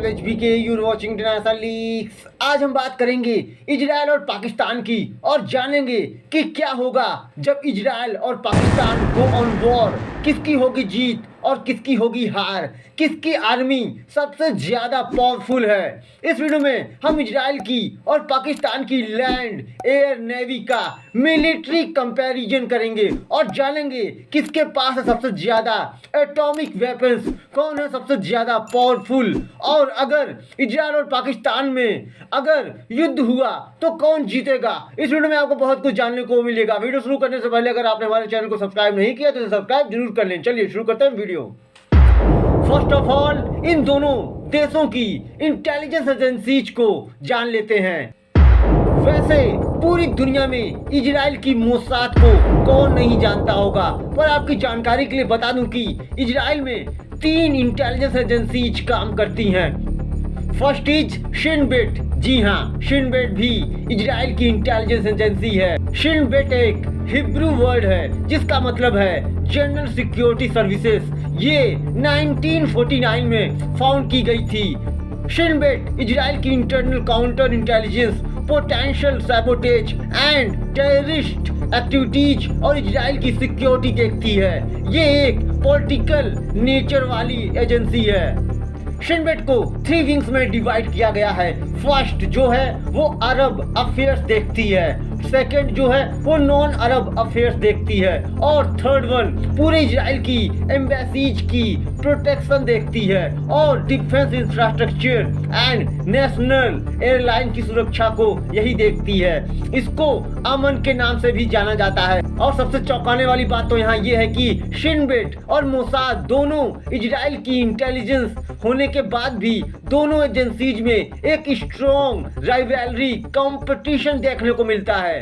All HBK, you're watching international leagues. आज हम बात करेंगे इजराइल और पाकिस्तान की और जानेंगे कि क्या होगा जब इजराइल और पाकिस्तान गो ऑन वॉर। किसकी होगी जीत और किसकी होगी हार, किसकी आर्मी सबसे ज़्यादा पावरफुल है। इस वीडियो में हम इजराइल की और पाकिस्तान की लैंड, एयर, नेवी का मिलिट्री कंपैरिजन करेंगे और जानेंगे किसके पास है सबसे ज़्यादा एटॉमिक वेपन्स, कौन है सबसे ज़्यादा पावरफुल, और अगर इजराइल और पाकिस्तान में अगर युद्ध हुआ तो कौन जीतेगा। इस वीडियो में आपको बहुत कुछ जानने को मिलेगा। वीडियो शुरू करने से पहले अगर आपने हमारे चैनल को सब्सक्राइब नहीं किया तो सब्सक्राइब जरूर कर लें। चलिए शुरू करते हैं video. First of all in दोनों देशों की इंटेलिजेंस एजेंसीज को जान लेते हैं। वैसे पूरी दुनिया में इजराइल की मोसाद को कौन नहीं जानता होगा, पर आपकी जानकारी के लिए बता दूं कि इजराइल में 3 इंटेलिजेंस एजेंसीज काम करती हैं। First is Shin Bet. जी हाँ, शिन बेट भी इजराइल की इंटेलिजेंस एजेंसी है। शिन बेट एक हिब्रू वर्ड है जिसका मतलब है जनरल सिक्योरिटी सर्विसेज। ये 1949 में फाउंड की गई थी। शिन बेट इजराइल की internal counter intelligence, potential sabotage and terrorist activities और इजराइल की सिक्योरिटी देखती है। ये एक पॉलिटिकल नेचर वाली एजेंसी है। शिन बेट को 3 विंग्स में डिवाइड किया गया है। फर्स्ट जो है वो अरब अफेयर्स देखती है, सेकंड जो है वो नॉन अरब अफेयर्स देखती है, और थर्ड वन पूरे इजराइल की एम्बेसीज की प्रोटेक्शन देखती है और defence infrastructure and national airline की सुरक्षा को यही देखती है। इसको अमन के नाम से भी जाना जाता है। और सबसे चौंकाने वाली बात तो यहाँ ये है कि शिन बेट और मोसाद दोनों इजराइल की इंटेलिजेंस होने के बाद भी दोनों एजेंसीज में एक स्ट्रॉन्ग राइवलरी कंपटीशन देखने को मिलता है।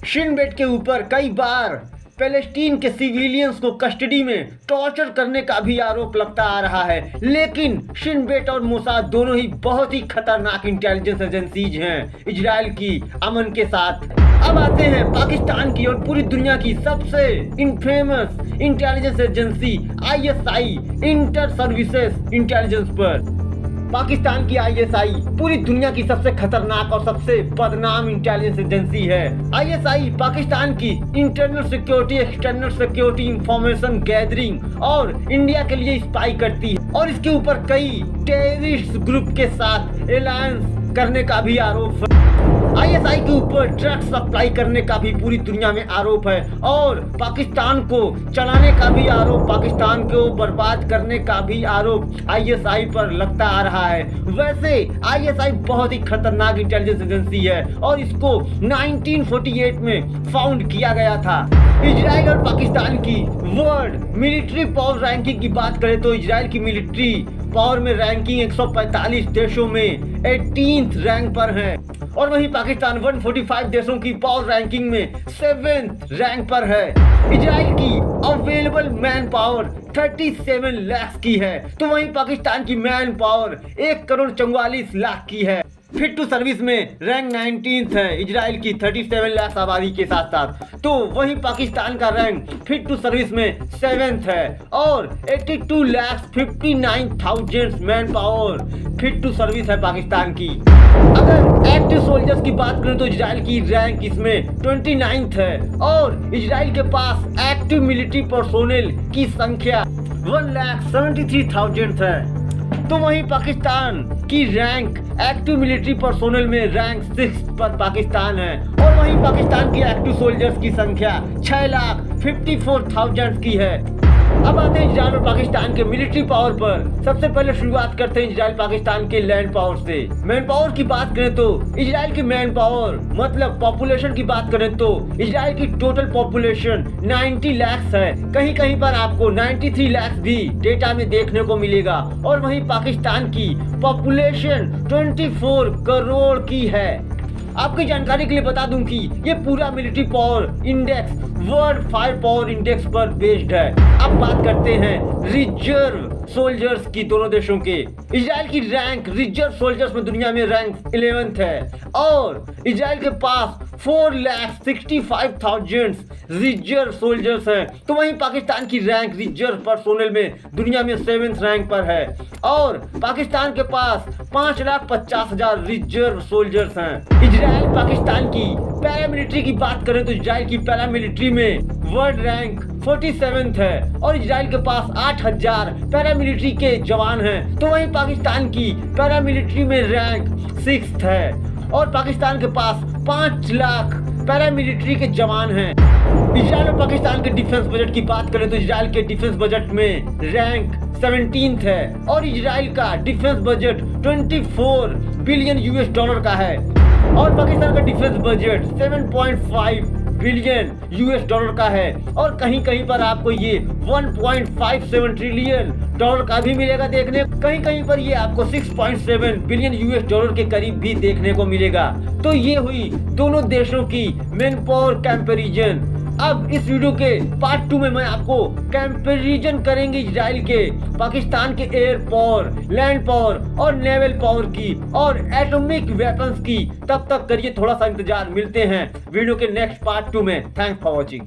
शिन बेट के ऊपर कई बार पैलेस्टीन के सिविलियंस को कस्टडी में टॉर्चर करने का भी आरोप लगता आ रहा है, लेकिन शिन बेट और मोसाद दोनों ही बहुत ही खतरनाक इंटेलिजेंस एजेंसीज हैं इजराइल की अमन के साथ। अब आते हैं पाकिस्तान की और पूरी दुनिया की सबसे infamous intelligence agency ISI, inter services intelligence पर। पाकिस्तान की ISI पूरी दुनिया की सबसे खतरनाक और सबसे बदनाम इंटेलिजेंस एजेंसी है। ISI पाकिस्तान की internal security, external security, information gathering और इंडिया के लिए स्पाई करती है, और इसके ऊपर कई टेररिस्ट ग्रुप के साथ अलायंस करने का भी आरोप है। ISI के ऊपर ड्रग्स सप्लाई करने का भी पूरी दुनिया में आरोप है, और पाकिस्तान को चलाने का भी आरोप, पाकिस्तान को बर्बाद करने का भी आरोप ISI पर लगता आ रहा है। वैसे ISI बहुत ही खतरनाक इंटेलिजेंस एजेंसी है और इसको 1948 में फाउंड किया गया था। इजराइल और पाकिस्तान की वर्ल्ड मिलिट्री पावर रैंकिंग की बात करें तो इजराइल की मिलिट्री पावर में रैंकिंग 145 देशों में 18th रैंक पर है, और वहीं पाकिस्तान 145 देशों की पावर रैंकिंग में 7th रैंक पर है। इजराइल की अवेलेबल मैन पावर 37 लाख की है, तो वहीं पाकिस्तान की मैन पावर 1,44,00,000 की है। फिट टू सर्विस में रैंक 19th है इजराइल की 37 लाख आबादी के साथ साथ, तो वहीं पाकिस्तान का रैंक फिट टू सर्विस में 7th है और 82,59,000 man power fit to service है पाकिस्तान की। अगर एक्टिव सोल्जर्स की बात करें तो इजराइल की रैंक इसमें 29th है, और इजराइल के पास एक्टिव मिलिट्री पर्सोनेल की संख्या 1,73,000 है। तो वहीं पाकिस्तान की रैंक एक्टिव मिलिट्री पर्सोनल में रैंक 6 पर पाकिस्तान है, और वहीं पाकिस्तान की एक्टिव सोल्जर्स की संख्या 6,54,000 की है। अब आते हैं इजराइल और पाकिस्तान के मिलिट्री पावर पर। सबसे पहले शुरुआत करते हैं इजराइल पाकिस्तान के लैंड पावर से। मैन पावर की बात करें तो इजराइल की मैन पावर मतलब पॉपुलेशन की बात करें तो इजराइल की टोटल पॉपुलेशन 90 लाख है। कहीं कहीं पर आपको 93 लाख भी डेटा में देखने को मिलेगा, और वहीं पाकिस्तान की पॉपुलेशन 24 करोड़ की है। आपकी जानकारी के लिए बता दूं कि ये पूरा military power index world fire power index पर बेस्ड है। अब बात करते हैं रिजर्व सोल्जर्स की दोनों देशों के। इजराइल की रैंक रिजर्व सोल्जर्स में दुनिया में रैंक 11th है और इजराइल के पास 4,65,000 रिजर्व सोल्जर्स हैं। तो वहीं पाकिस्तान की रैंक रिजर्व पर्सोनल में दुनिया में 7th रैंक पर है और पाकिस्तान के पास 5,50,000 रिजर्व सोल्जर्स हैं। इजराइल पाकिस्तान की पैरामिलिट्री की बात करें तो इजराइल की पैरामिलिट्री में वर्ल्ड रैंक 47th है और इजराइल के पास 8,000 पैरामिलिट्री के जवान हैं। तो वहीं पाकिस्तान की पैरामिलिट्री में रैंक 6th है और पाकिस्तान के पास 5 लाख पैरामिलिट्री के जवान हैं। इजराइल और पाकिस्तान के डिफेंस बजट की बात करें तो इजराइल के डिफेंस बजट में रैंक 17th है और इजराइल का defence budget 24 billion US dollar का है और पाकिस्तान का defence budget 7.5 billion US dollar का है और कहीं कहीं पर आपको ये 1.57 ट्रिलियन डॉलर का भी मिलेगा देखने, कहीं कहीं पर ये आपको 6.7 बिलियन यूएस डॉलर के करीब भी देखने को मिलेगा। तो ये हुई दोनों देशों की मैन पावर कंपैरिजन। अब इस वीडियो के पार्ट 2 में मैं आपको कंपैरिजन करेंगे इजराइल के, पाकिस्तान के एयर पावर, लैंड पावर और नेवल पावर की और एटॉमिक वेपन्स की। तब तक करिए थोड़ा सा इंतजार, मिलते हैं वीडियो के नेक्स्ट पार्ट 2 में। Thanks for watching.